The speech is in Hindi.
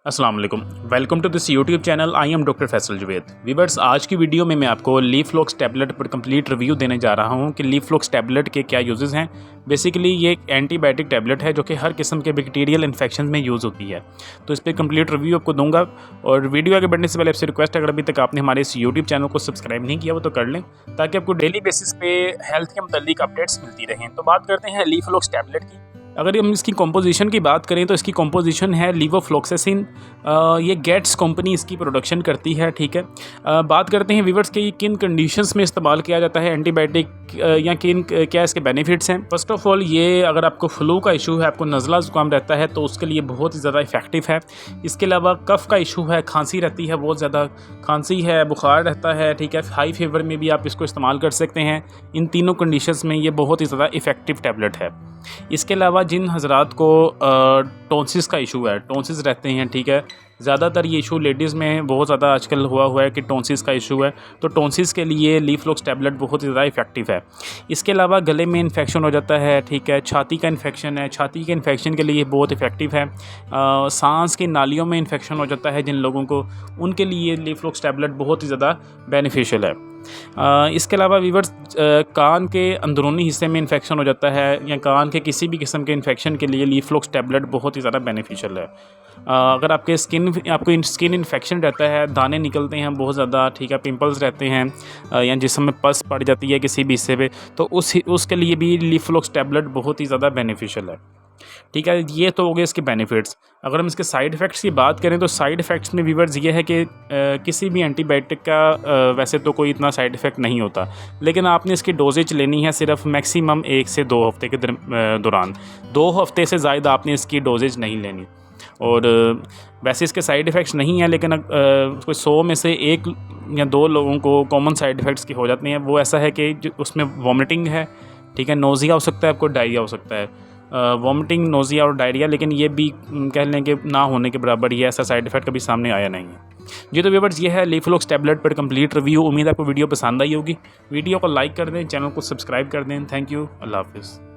अस्सलाम वालेकुम, welcome to this YouTube channel. I am doctor Faisal Juved. Viewers, आज की वीडियो में मैं आपको लीफलॉक्स टैबलेट पर कंप्लीट रिव्यू देने जा रहा हूं कि लीफलॉक्स टैबलेट के क्या यूजेस हैं। बेसिकली ये एक एंटीबायोटिक टैबलेट है जो कि हर किस्म के बैक्टीरियल इन्फेक्शन में यूज़ होती है। तो इस पर कंप्लीट रिव्यू आपको दूंगा। और वीडियो आगे बढ़ने से पहले आपसे रिक्वेस्ट है, अगर अभी तक आपने हमारे इस यूट्यूब चैनल को सब्सक्राइब नहीं किया वो तो कर लें, ताकि आपको डेली बेसिस पे हेल्थ के मुतालिक अपडेट्स मिलती रहें। तो बात करते हैं लीफलॉक्स टैबलेट की। अगर हम इसकी कंपोजिशन की बात करें तो इसकी कंपोजिशन है लीवोफ्लोक्सेसिन। ये गेट्स कंपनी इसकी प्रोडक्शन करती है, ठीक है। बात करते हैं वीवर्स के किन कंडीशंस में इस्तेमाल किया जाता है एंटीबायोटिक, या क्या इसके बेनिफिट्स हैं। फर्स्ट ऑफ ऑल, ये अगर आपको फ्लू का इशू है, आपको नज़ला ज़ुकाम रहता है, तो उसके लिए बहुत ही ज़्यादा इफेक्टिव है। इसके अलावा कफ़ का इशू है, खांसी रहती है, बहुत ज़्यादा खांसी है, बुखार रहता है, ठीक है, हाई फीवर में भी आप इसको इस्तेमाल कर सकते हैं। इन तीनों कंडीशंस में ये बहुत ही ज़्यादा इफेक्टिव टैबलेट है। इसके अलावा जिन हजरात को टॉन्सिस का इशू है, टॉन्सिस रहते हैं, ठीक है, ज़्यादातर ये इशू लेडीज़ में बहुत ज़्यादा आजकल हुआ है कि टॉन्सिस का इशू है, तो टॉन्सिस के लिए लीफलॉक्स टैबलेट बहुत ही ज़्यादा इफेक्टिव है। इसके अलावा गले में इन्फेक्शन हो जाता है, ठीक है, छाती का इन्फेक्शन है, छाती के इन्फेक्शन के लिए बहुत इफेक्टिव है। सांस की नालियों में इन्फेक्शन हो जाता है जिन लोगों को, उनके लिए लीफलॉक्स टैबलेट बहुत ही ज़्यादा बेनिफिशियल है। इसके अलावा वीवर्स, कान के अंदरूनी हिस्से में इन्फेक्शन हो जाता है या कान के किसी भी किस्म के इन्फेक्शन के लिए लीफलॉक्स टैबलेट बहुत ही ज़्यादा बेनिफिशियल है। अगर आपको स्किन इन्फेक्शन रहता है, दाने निकलते हैं बहुत ज़्यादा, ठीक है, पिंपल्स रहते हैं, या जिस्म में पस पड़ जाती है किसी भी हिस्से पे, तो उसके लिए भी लीफलॉक्स टैबलेट बहुत ही ज़्यादा बेनिफिशियल है, ठीक है। ये तो हो गए इसके बेनिफिट्स। अगर हम इसके साइड इफ़ेक्ट्स की बात करें तो साइड इफ़ेक्ट्स में वीवर्स ये है कि किसी भी एंटीबायोटिक का वैसे तो कोई इतना साइड इफ़ेक्ट नहीं होता, लेकिन आपने इसकी डोजेज लेनी है सिर्फ मैक्सिमम 1 से 2 हफ्ते के दौरान। 2 हफ्ते से ज़्यादा आपने इसकी डोजेज नहीं लेनी। और वैसे इसके साइड इफ़ेक्ट्स नहीं हैं, लेकिन कोई 100 में से 1 या 2 लोगों को कॉमन साइड इफ़ेक्ट्स की हो जाते हैं। वो ऐसा है कि उसमें वॉमिटिंग है, ठीक है, नोज़िया हो सकता है, आपको डायरिया हो सकता है। वॉमिटिंग, नोज़िया और डायरिया, लेकिन ये भी कह लें कि ना होने के बराबर ही है, ऐसा साइड इफ़ेक्ट कभी सामने आया नहीं है। जी तो व्यूअर्स, ये है लीफलॉक्स टैबलेट पर कंप्लीट रिव्यू। उम्मीद है आपको वीडियो पसंद आई होगी। वीडियो को लाइक कर दें, चैनल को सब्सक्राइब कर दें। थैंक यू, अल्लाह हाफ़िज़।